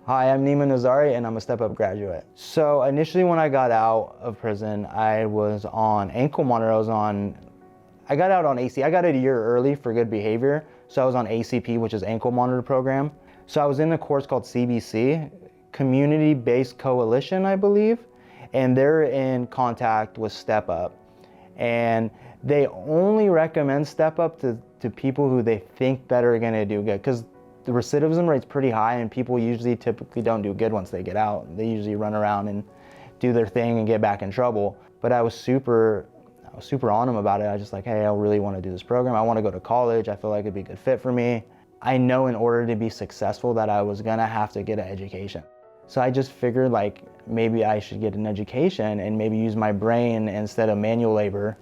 Hi, I'm Nima Nazari and I'm a Step Up graduate. So initially when I got out of prison, I was on ankle monitor. I got out on AC. I got it a year early for good behavior. So I was on ACP, which is ankle monitor program. So I was in a course called CBC, Community-Based Coalition, I believe. And they're in contact with Step Up. And they only recommend Step Up to people who they think that are gonna do good. Because the recidivism rate's pretty high and people typically don't do good once they get out. They usually run around and do their thing and get back in trouble. But I was super on them about it. I was just like, hey, I really want to do this program. I want to go to college. I feel like it'd be a good fit for me. I know in order to be successful that I was gonna have to get an education. So I just figured like maybe I should get an education and maybe use my brain instead of manual labor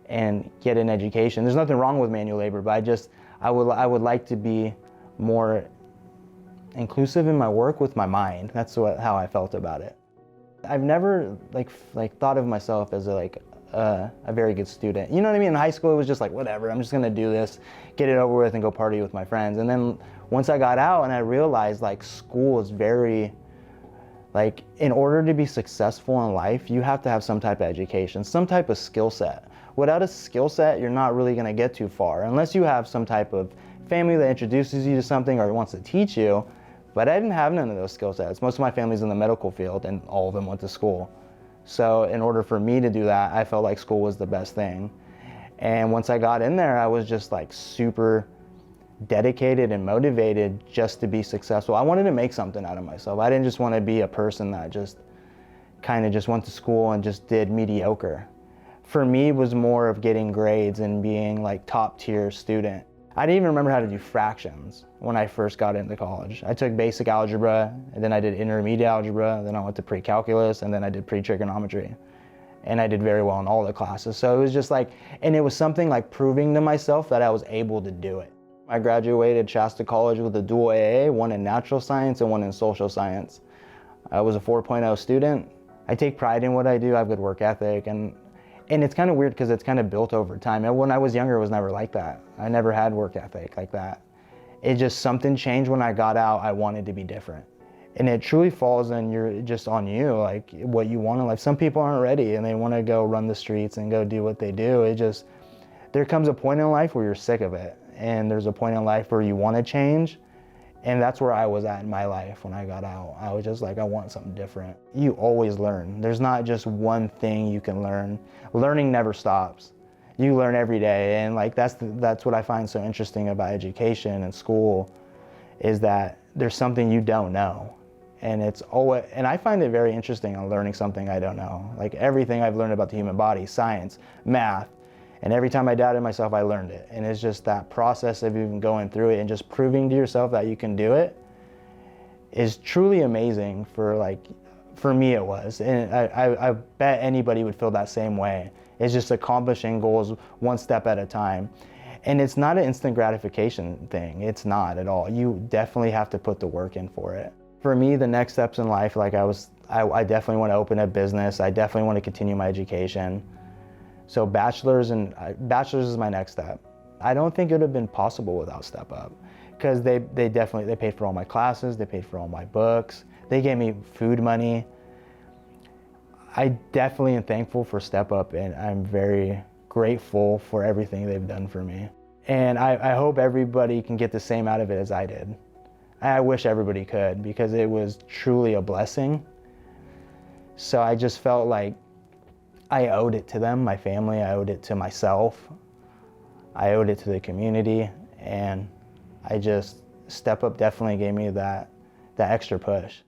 and get an education. There's nothing wrong with manual labor, but I would like to be more inclusive in my work with my mind. That's how I felt about it. I've never like thought of myself as a very good student. You know what I mean? In high school, it was just like, whatever, I'm just gonna do this, get it over with and go party with my friends. And then once I got out and I realized like school is very, like in order to be successful in life, you have to have some type of education, some type of skill set. Without a skill set, you're not really gonna get too far unless you have some type of family that introduces you to something or wants to teach you. But I didn't have none of those skill sets. Most of my family's in the medical field and all of them went to school. So in order for me to do that, I felt like school was the best thing. And once I got in there, I was just like super dedicated and motivated just to be successful. I wanted to make something out of myself. I didn't just want to be a person that just kind of just went to school and just did mediocre. For me, it was more of getting grades and being like top tier student. I didn't even remember how to do fractions when I first got into college. I took basic algebra, and then I did intermediate algebra, then I went to pre-calculus, and then I did pre-trigonometry. And I did very well in all the classes. So it was just like, and it was something like proving to myself that I was able to do it. I graduated Shasta College with a dual AA, one in natural science and one in social science. I was a 4.0 student. I take pride in what I do. I have good work ethic, and it's kind of weird because it's kind of built over time. And when I was younger, it was never like that. I never had work ethic like that. It just, something changed when I got out. I wanted to be different. And it truly falls on you, like what you want in life. Some people aren't ready and they want to go run the streets and go do what they do. There comes a point in life where you're sick of it. And there's a point in life where you want to change. And that's where I was at in my life when I got out. I was just like, I want something different. You always learn. There's not just one thing you can learn. Learning never stops. You learn every day, and like that's what I find so interesting about education and school, is that there's something you don't know. And I find it very interesting on learning something I don't know. Like everything I've learned about the human body, science, math, and every time I doubted myself, I learned it. And it's just that process of even going through it and just proving to yourself that you can do it is truly amazing. For me it was. And I bet anybody would feel that same way. It's just accomplishing goals one step at a time. And it's not an instant gratification thing. It's not at all. You definitely have to put the work in for it. For me, the next steps in life, I definitely want to open a business. I definitely want to continue my education. So bachelor's is my next step. I don't think it would have been possible without Step Up, because they paid for all my classes, they paid for all my books, they gave me food money. I definitely am thankful for Step Up, and I'm very grateful for everything they've done for me. And I hope everybody can get the same out of it as I did. I wish everybody could, because it was truly a blessing. So I just felt like I owed it to them, my family, I owed it to myself, I owed it to the community, and Step Up definitely gave me that extra push.